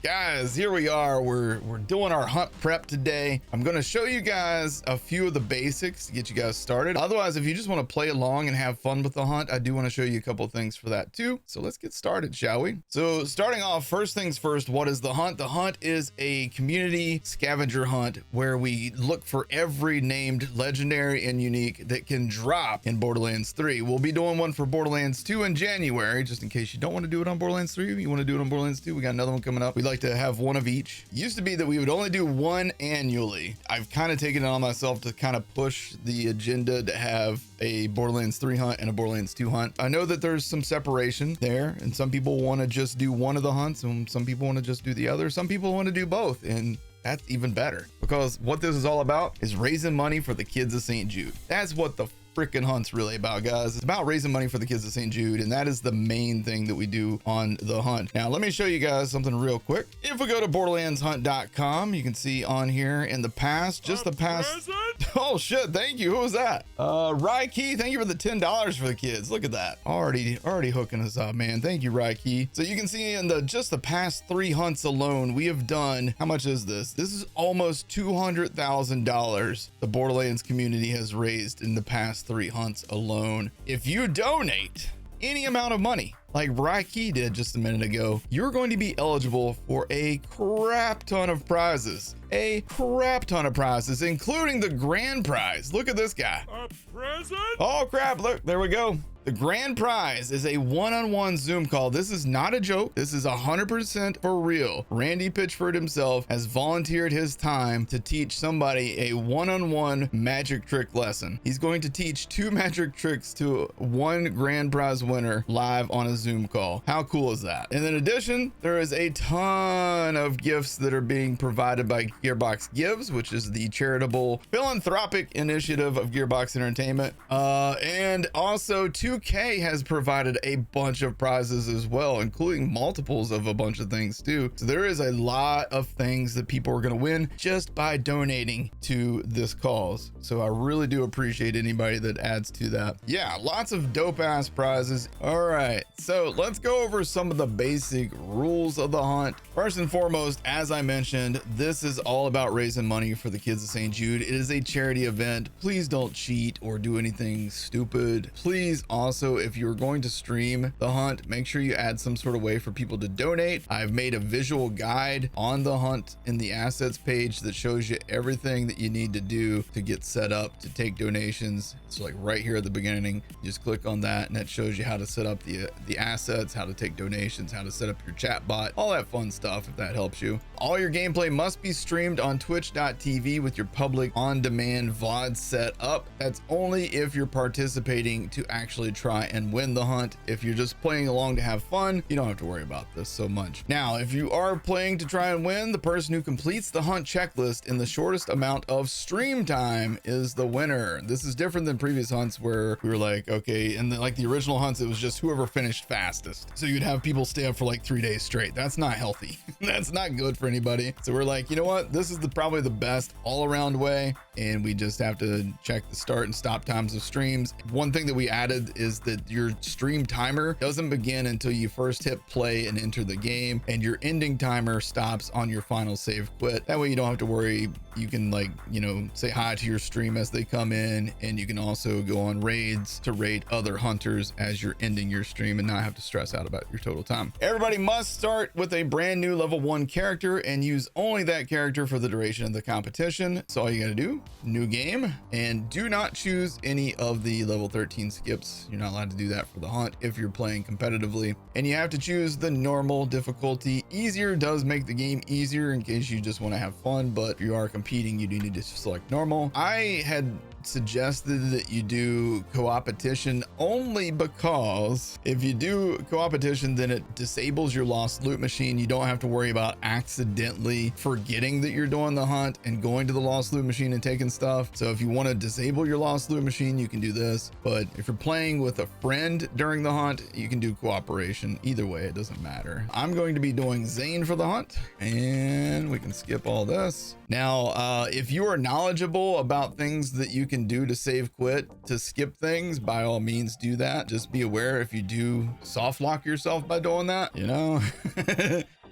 Guys, here we are. We're doing our hunt prep today. I'm going to show you guys a few of the basics to get you guys started. Otherwise, if you just want to play along and have fun with the hunt, I do want to show you a couple of things for that too. So let's get started, shall we? So starting off, first things first, what is the hunt? The hunt is a community scavenger hunt where we look for every named legendary and unique that can drop in Borderlands 3. We'll be doing one for Borderlands 2 in January, just in case you don't want to do it on Borderlands 3. You want to do it on Borderlands 2, we got another one coming up. We'd like to have one of each. Used to be that we would only do one annually. I've kind of taken it on myself to kind of push the agenda to have a Borderlands 3 hunt and a Borderlands 2 hunt. I know that there's some separation there, and some people want to just do one of the hunts, and some people want to just do the other. Some people want to do both, and that's even better, because what this is all about is raising money for the kids of St. Jude. That's what the freaking hunt's really about, guys. It's about raising money for the kids of St. Jude, and that is the main thing that we do on the hunt. Now let me show you guys something real quick. If we go to borderlandshunt.com, you can see on here in the past, just the past oh shit, thank you. Who was that? Rykey, thank you for the $10 for the kids. Look at that, already hooking us up, man. Thank you, Rykey. So you can see in just the past 3 hunts alone, we have done, how much is this? This is almost $200,000 the Borderlands community has raised in the past 3 hunts alone. If you donate any amount of money like Rykey did just a minute ago, you're going to be eligible for a crap ton of prizes. A crap ton of prizes, including the grand prize. Look at this guy. A present? Oh crap, look, there we go. The grand prize is a one-on-one Zoom call. This is not a joke. This is 100% for real. Randy Pitchford himself has volunteered his time to teach somebody a one-on-one magic trick lesson. He's going to teach 2 magic tricks to 1 grand prize winner live on a Zoom call. How cool is that? And in addition, there is a ton of gifts that are being provided by Gearbox Gives, which is the charitable philanthropic initiative of Gearbox Entertainment. And also 2K has provided a bunch of prizes as well, including multiples of a bunch of things too. So there is a lot of things that people are going to win just by donating to this cause. So I really do appreciate anybody that adds to that. Yeah, lots of dope ass prizes. All right, so let's go over some of the basic rules of the hunt. First and foremost, as I mentioned, this is all about raising money for the kids of St. Jude. It is a charity event. Please don't cheat or do anything stupid. Please also, if you're going to stream the hunt, make sure you add some sort of way for people to donate. I've made a visual guide on the hunt in the assets page that shows you everything that you need to do to get set up to take donations. So like right here at the beginning, you just click on that and that shows you how to set up the assets, how to take donations, how to set up your chat bot, all that fun stuff, if that helps you. All your gameplay must be streamed on twitch.tv with your public on-demand VOD set up. That's only if you're participating to actually try and win the hunt. If you're just playing along to have fun, you don't have to worry about this so much. Now, if you are playing to try and win, the person who completes the hunt checklist in the shortest amount of stream time is the winner. This is different than previous hunts where we were like, okay, and like the original hunts, it was just whoever finished fastest. So you'd have people stay up for like 3 days straight. That's not healthy. That's not good for anybody. So we're like, you know what? This is probably the best all around way. And we just have to check the start and stop times of streams. One thing that we added is that your stream timer doesn't begin until you first hit play and enter the game, and your ending timer stops on your final save quit. That way you don't have to worry. You can, like, you know, say hi to your stream as they come in, and you can also go on raids to raid other hunters as you're ending your stream and not have to stress out about your total time. Everybody must start with a brand new level 1 character and use only that character for the duration of the competition. So all you gotta do, new game, and do not choose any of the level 13 skips. You're not allowed to do that for the hunt if you're playing competitively, and you have to choose the normal difficulty. Easier does make the game easier in case you just want to have fun, but if you are competing, you do need to select normal. I had suggested that you do co-opetition only because if you do co-opetition, then it disables your lost loot machine. You don't have to worry about accidentally forgetting that you're doing the hunt and going to the lost loot machine and taking stuff. So if you want to disable your lost loot machine, you can do this. But if you're playing with a friend during the hunt, you can do cooperation. Either way, it doesn't matter. I'm going to be doing Zane for the hunt, and we can skip all this. Now, if you are knowledgeable about things that you can do to save quit to skip things, by all means do that. Just be aware if you do soft lock yourself by doing that, you know.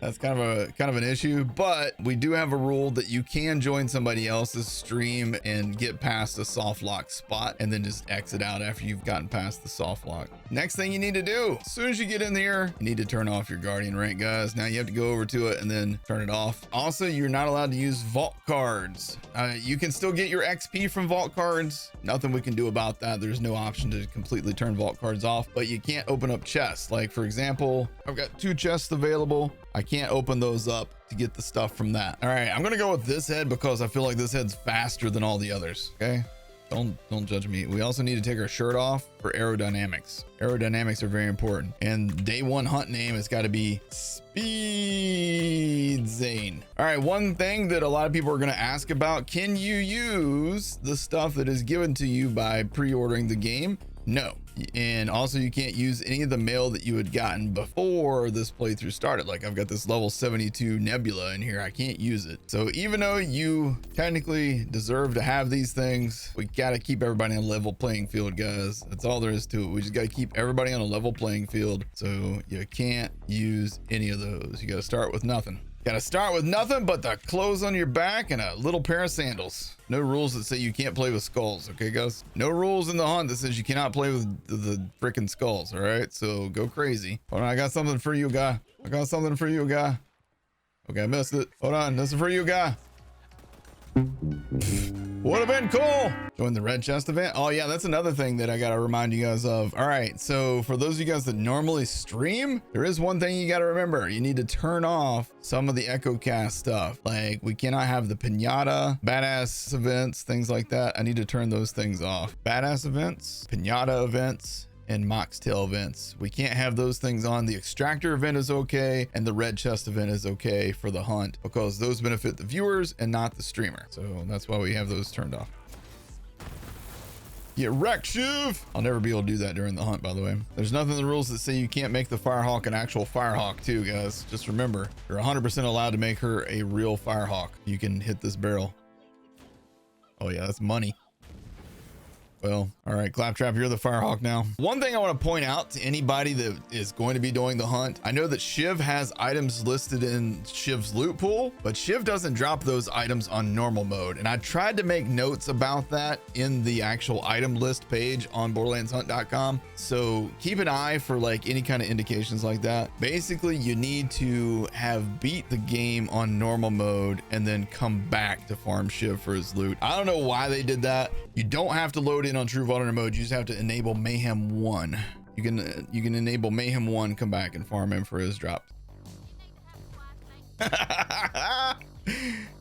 That's kind of an issue, but we do have a rule that you can join somebody else's stream and get past a soft lock spot and then just exit out after you've gotten past the soft lock. Next thing you need to do, as soon as you get in here, you need to turn off your guardian rank, guys. Now you have to go over to it and then turn it off. Also, you're not allowed to use vault cards. You can still get your XP from vault cards. Nothing we can do about that. There's no option to completely turn vault cards off, but you can't open up chests. Like for example, I've got 2 chests available. I can't open those up to get the stuff from that. All right, I'm gonna go with this head because I feel like this head's faster than all the others. Okay, don't judge me. We also need to take our shirt off for aerodynamics. Aerodynamics are very important. And day 1 hunt name has got to be Speed Zane. All right, one thing that a lot of people are going to ask about: can you use the stuff that is given to you by pre-ordering the game? No. And also you can't use any of the mail that you had gotten before this playthrough started. Like I've got this level 72 nebula in here. I can't use it. So even though you technically deserve to have these things, we got to keep everybody on a level playing field, guys. That's all there is to it. We just got to keep everybody on a level playing field. So you can't use any of those. You got to start with nothing. Got to start with nothing but the clothes on your back and a little pair of sandals. No rules that say you can't play with skulls. Okay, guys? No rules in the hunt that says you cannot play with the freaking skulls. All right, so go crazy. Hold on, I got something for you, guy. I got something for you, guy. Okay, I missed it. Hold on, this is for you, guy. Would have been cool. Join the red chest event. Oh yeah, that's another thing that I gotta remind you guys of. All right, so for those of you guys that normally stream, there is one thing you gotta remember. You need to turn off some of the echo cast stuff. Like we cannot have the pinata, badass events, things like that. I need to turn those things off. Badass events, pinata events, and Moxtail events. We can't have those things on. The extractor event is okay, and the red chest event is okay for the hunt because those benefit the viewers and not the streamer. So that's why we have those turned off. Get wrecked, Shiv! I'll never be able to do that during the hunt, by the way. There's nothing in the rules that say you can't make the Firehawk an actual Firehawk too, guys. Just remember, you're 100% allowed to make her a real Firehawk. You can hit this barrel. Oh yeah, that's money. Well, all right, Claptrap, you're the Firehawk now. One thing I want to point out to anybody that is going to be doing the hunt, I know that Shiv has items listed in Shiv's loot pool, but Shiv doesn't drop those items on normal mode. And I tried to make notes about that in the actual item list page on borderlandshunt.com. So keep an eye for like any kind of indications like that. Basically, you need to have beat the game on normal mode and then come back to farm Shiv for his loot. I don't know why they did that. You don't have to load in on true vulnerable mode. You just have to enable Mayhem 1. You can enable Mayhem 1, come back and farm him for his drop.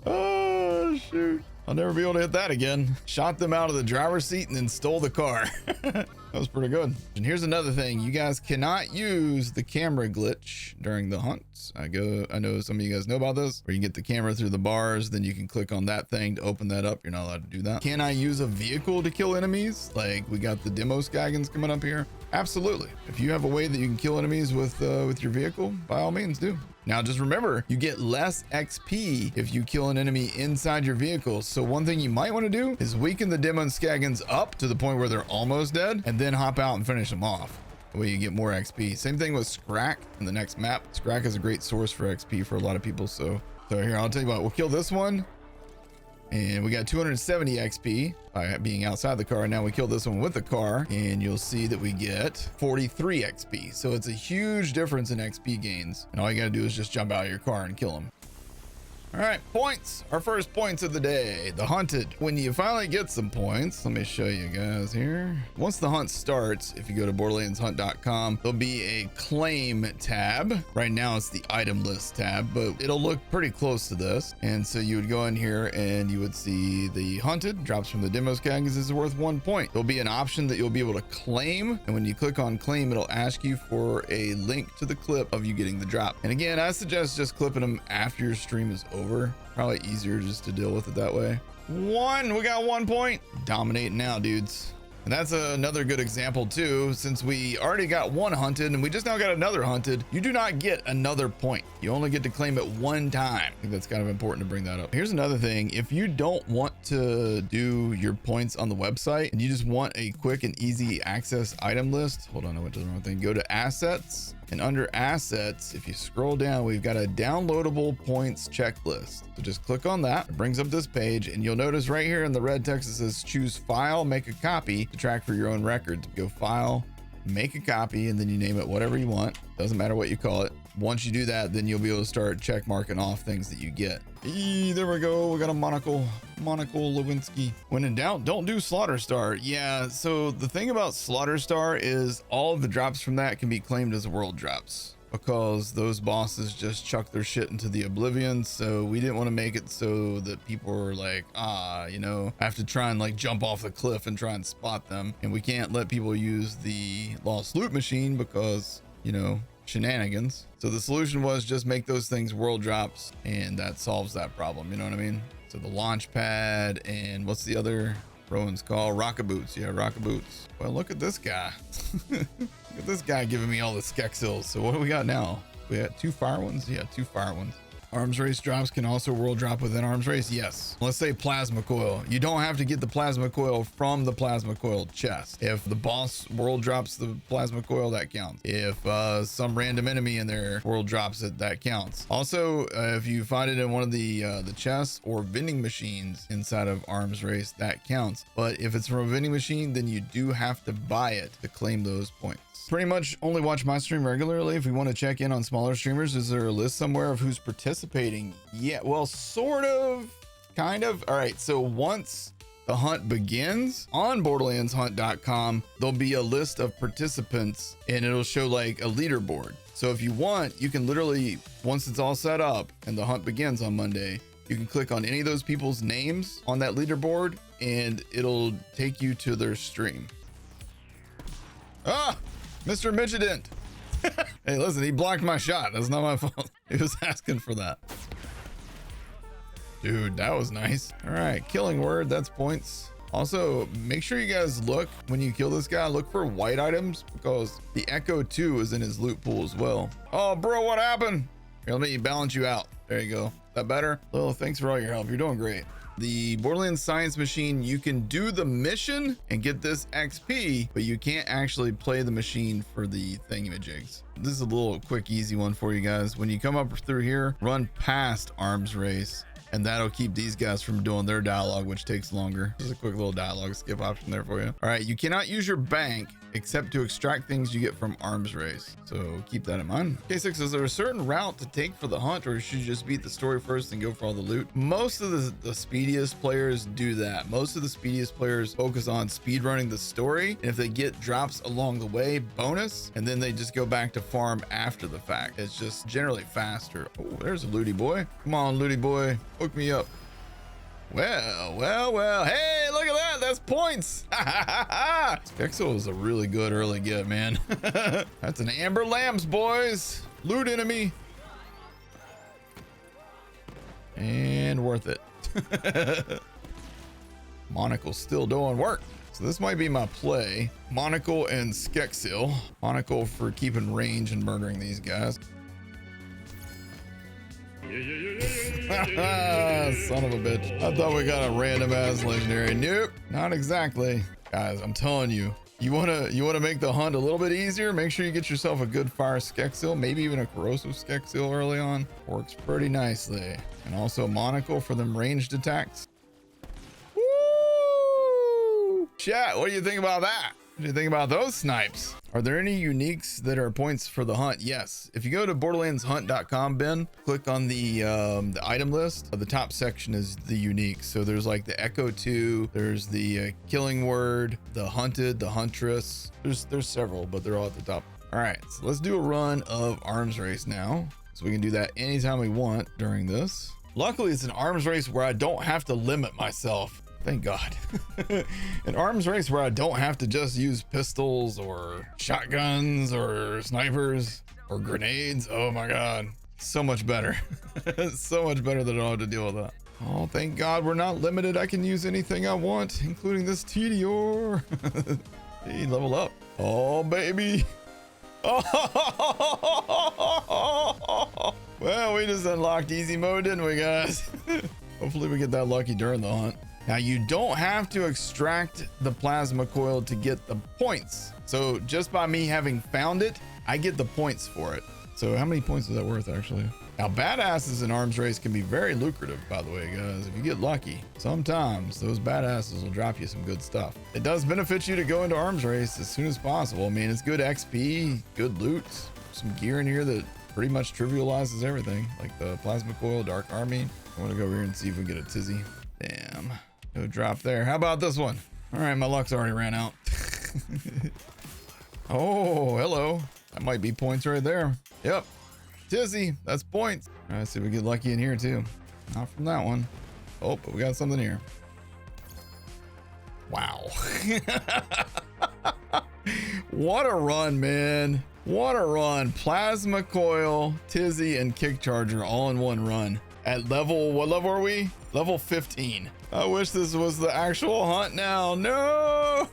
Oh shoot, I'll never be able to hit that again. Shot them out of the driver's seat and then stole the car. That was pretty good. And here's another thing: you guys cannot use the camera glitch during the hunts. I know some of you guys know about this, where you get the camera through the bars, then you can click on that thing to open that up. You're not allowed to do that. Can I use a vehicle to kill enemies? Like we got the demo Skaggins coming up here. Absolutely. If you have a way that you can kill enemies with your vehicle, by all means do. Now just remember, you get less XP if you kill an enemy inside your vehicle. So one thing you might want to do is weaken the demo Skaggins up to the point where they're almost dead and then hop out and finish them off. That way you get more XP. Same thing with Scrack in the next map. Scrack is a great source for XP for a lot of people. So here, I'll tell you what, we'll kill this one. And we got 270 XP by being outside the car. Now we kill this one with the car and you'll see that we get 43 XP. So it's a huge difference in XP gains. And all you gotta do is just jump out of your car and kill them. All right, points. Our first points of the day, the hunted. When you finally get some points, let me show you guys here. Once the hunt starts, if you go to borderlandshunt.com, there'll be a claim tab. Right now it's the item list tab, but it'll look pretty close to this. And so you would go in here and you would see the hunted drops from the demo Skaggins is worth 1 point. There'll be an option that you'll be able to claim. And when you click on claim, it'll ask you for a link to the clip of you getting the drop. And again, I suggest just clipping them after your stream is over. Probably easier just to deal with it that way. We got 1 point. Dominating now, dudes. And that's another good example too. Since we already got one hunted and we just now got another hunted, you do not get another point. You only get to claim it one time. I think that's kind of important to bring that up. Here's another thing. If you don't want to do your points on the website and you just want a quick and easy access item list, hold on, I went to the wrong thing. Go to assets And under assets, if you scroll down, we've got a downloadable points checklist. So just click on that. It brings up this page, and you'll notice right here in the red text, it says choose file, make a copy to track for your own records. Go file, make a copy, and then you name it whatever you want. Doesn't matter what you call it. Once you do that, then you'll be able to start check marking off things that you get. There we go. We got a monocle Lewinsky. When in doubt, don't do Slaughter Star. Yeah, so the thing about Slaughter Star is all of the drops from that can be claimed as world drops, because those bosses just chuck their shit into the oblivion. So we didn't want to make it so that people were like, you know, I have to try and like jump off the cliff and try and spot them. And we can't let people use the lost loot machine because, you know, shenanigans. So the solution was just make those things world drops, and that solves that problem. You know what I mean? So the launch pad, and what's the other Rowan's called? Rocket boots. Yeah, rocket boots. Well, look at this guy. Look at this guy giving me all the Skeksills. So what do we got now? We got 2 fire ones. Yeah, 2 fire ones. Arms race drops can also world drop within arms race. Yes. Let's say plasma coil. You don't have to get the plasma coil from the plasma coil chest. If the boss world drops the plasma coil, that counts. If some random enemy in there world drops it, that counts. Also, if you find it in one of the chests or vending machines inside of arms race, that counts. But if it's from a vending machine, then you do have to buy it to claim those points. Pretty much only watch my stream regularly. If we want to check in on smaller streamers, is there a list somewhere of who's participating? Yeah, well, sort of, kind of. All right, so once the hunt begins on borderlandshunt.com, there'll be a list of participants, and it'll show like a leaderboard. So if you want, you can literally, once it's all set up and the hunt begins on Monday, you can click on any of those people's names on that leaderboard, and it'll take you to their stream. Mr. Midgetant. Hey, listen, he blocked my shot. That's not my fault. He was asking for that. Dude, that was nice. All right, killing word, that's points. Also, make sure you guys look, when you kill this guy, look for white items, because the Echo 2 is in his loot pool as well. Oh, bro, what happened? Here, let me balance you out. There you go. Is that better? Lil, thanks for all your help. You're doing great. The Borderlands Science Machine, you can do the mission and get this XP, but you can't actually play the machine for the thingamajigs. This is a little quick, easy one for you guys. When you come up through here, run past arms race, and that'll keep these guys from doing their dialogue, which takes longer. Just a quick little dialogue skip option there for you. All right, you cannot use your bank except to extract things you get from arms race, so keep that in mind. K6, is there a certain route to take for the hunt, or should you just beat the story first and go for all the loot? Most of the speediest players do that. Most of the speediest players focus on speed running the story, and if they get drops along the way, bonus, and then they just go back to farm after the fact. It's just generally faster. Oh, there's a looty boy. Come on, looty boy, hook me up. Well, hey, look at that, that's points. Skeksil is a really good early get, man. That's an Amber Lambs, boys. Loot enemy. And worth it. Monocle's still doing work. So this might be my play. Monocle and Skeksil. Monocle for keeping range and murdering these guys. Son of a bitch. I thought we got a random ass legendary. Nope, not exactly. Guys, I'm telling you, you wanna make the hunt a little bit easier, make sure you get yourself a good fire Skeksil, maybe even a corrosive Skeksil early on. Works pretty nicely. And also Monocle for them ranged attacks. Woo! Chat, what do you think about that? What do you think about those snipes? Are there any uniques that are points for the hunt? Yes. If you go to borderlandshunt.com, Ben, click on the item list. The top section is the unique. So there's like the Echo 2, there's the killing word, the hunted, the huntress. There's several, but they're all at the top. All right, so let's do a run of arms race now. So we can do that anytime we want during this. Luckily, it's an arms race where I don't have to limit myself. Thank God. An arms race where I don't have to just use pistols or shotguns or snipers or grenades. Oh my God. So much better. So much better than I don't have to deal with that. Oh, thank God we're not limited. I can use anything I want, including this Tedior. Hey, level up. Oh, baby. Oh, well, we just unlocked easy mode, didn't we, guys? Hopefully we get that lucky during the hunt. Now, you don't have to extract the plasma coil to get the points. So just by me having found it, I get the points for it. So how many points is that worth actually? Now, badasses in arms race can be very lucrative, by the way, guys. If you get lucky, sometimes those badasses will drop you some good stuff. It does benefit you to go into arms race as soon as possible. I mean, it's good XP, good loot, some gear in here that pretty much trivializes everything, like the plasma coil, dark army. I want to go over here and see if we can get a tizzy. Damn, no drop there. How about this one? All right, my luck's already ran out. Oh, hello. That might be points right there. Yep. Tizzy, that's points. All right, let's see if we get lucky in here too. Not from that one. Oh, but we got something here. Wow. What a run, man. What a run. Plasma coil, Tizzy, and kick charger all in one run. At level, what level are we? Level 15. I wish this was the actual hunt now. No.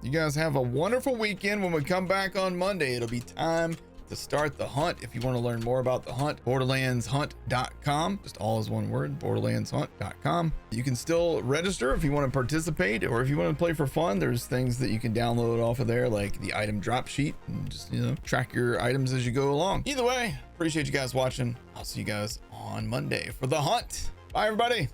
You guys have a wonderful weekend. When we come back on Monday, it'll be time to start the hunt. If you want to learn more about the hunt, borderlandshunt.com, just all is one word, borderlandshunt.com. You can still register if you want to participate, or if you want to play for fun. There's things that you can download off of there, like the item drop sheet, and just, you know, track your items as you go along. Either way, appreciate you guys watching. I'll see you guys on Monday for the hunt. Bye, everybody.